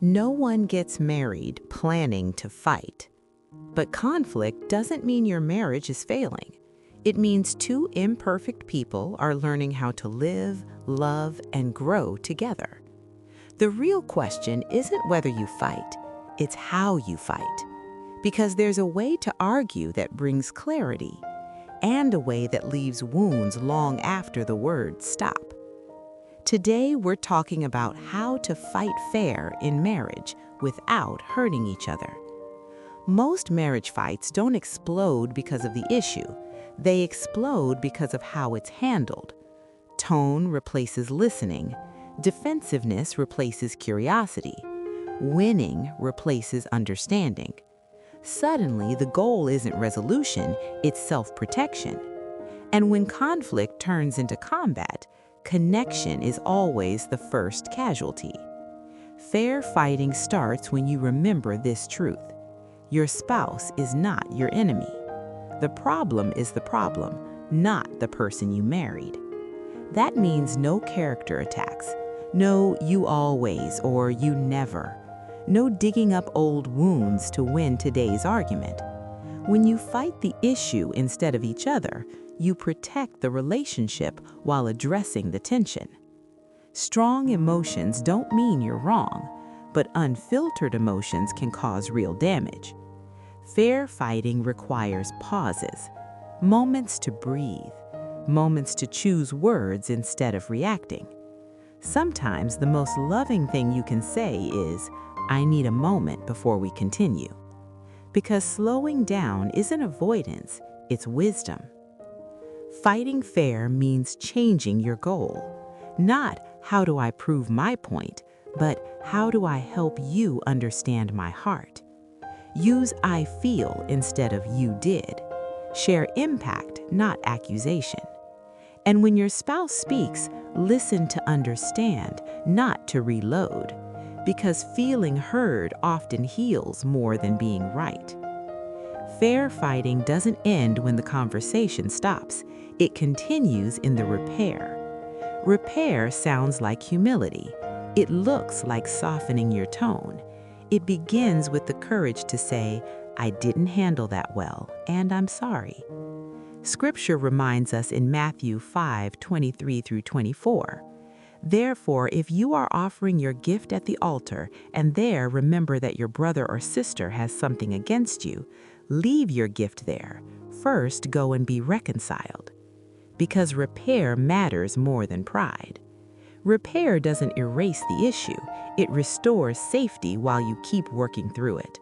No one gets married planning to fight. But conflict doesn't mean your marriage is failing. It means two imperfect people are learning how to live, love, and grow together. The real question isn't whether you fight, it's how you fight. Because there's a way to argue that brings clarity, and a way that leaves wounds long after the words stop. Today, we're talking about how to fight fair in marriage without hurting each other. Most marriage fights don't explode because of the issue. They explode because of how it's handled. Tone replaces listening. Defensiveness replaces curiosity. Winning replaces understanding. Suddenly, the goal isn't resolution, it's self-protection. And when conflict turns into combat, connection is always the first casualty. Fair fighting starts when you remember this truth. Your spouse is not your enemy. The problem is the problem, not the person you married. That means no character attacks, no "you always" or "you never." No digging up old wounds to win today's argument. When you fight the issue instead of each other, you protect the relationship while addressing the tension. Strong emotions don't mean you're wrong, but unfiltered emotions can cause real damage. Fair fighting requires pauses, moments to breathe, moments to choose words instead of reacting. Sometimes the most loving thing you can say is, "I need a moment before we continue." Because slowing down isn't avoidance, it's wisdom. Fighting fair means changing your goal. Not "how do I prove my point," but "how do I help you understand my heart?" Use "I feel" instead of "you did." Share impact, not accusation. And when your spouse speaks, listen to understand, not to reload. Because feeling heard often heals more than being right. Fair fighting doesn't end when the conversation stops. It continues in the repair. Repair sounds like humility. It looks like softening your tone. It begins with the courage to say, "I didn't handle that well, and I'm sorry." Scripture reminds us in Matthew 5:23-24. Therefore, if you are offering your gift at the altar, and there remember that your brother or sister has something against you, leave your gift there. First, go and be reconciled. Because repair matters more than pride. Repair doesn't erase the issue, it restores safety while you keep working through it.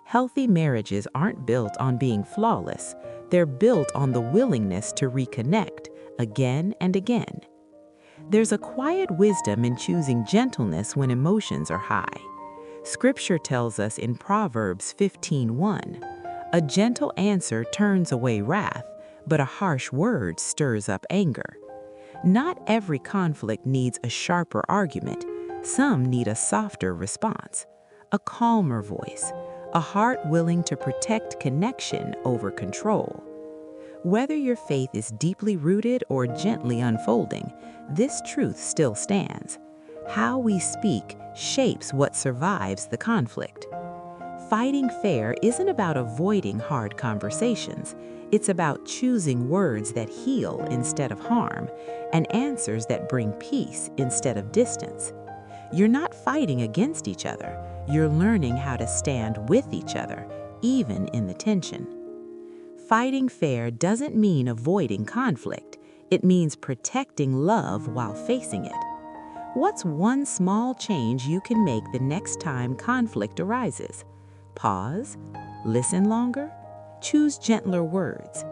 Healthy marriages aren't built on being flawless, they're built on the willingness to reconnect again and again. There's a quiet wisdom in choosing gentleness when emotions are high. Scripture tells us in Proverbs 15:1, "A gentle answer turns away wrath, but a harsh word stirs up anger." Not every conflict needs a sharper argument. Some need a softer response, a calmer voice, a heart willing to protect connection over control. Whether your faith is deeply rooted or gently unfolding, this truth still stands. How we speak shapes what survives the conflict. Fighting fair isn't about avoiding hard conversations. It's about choosing words that heal instead of harm, and answers that bring peace instead of distance. You're not fighting against each other. You're learning how to stand with each other, even in the tension. Fighting fair doesn't mean avoiding conflict. It means protecting love while facing it. What's one small change you can make the next time conflict arises? Pause, listen longer, choose gentler words.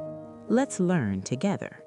Let's learn together.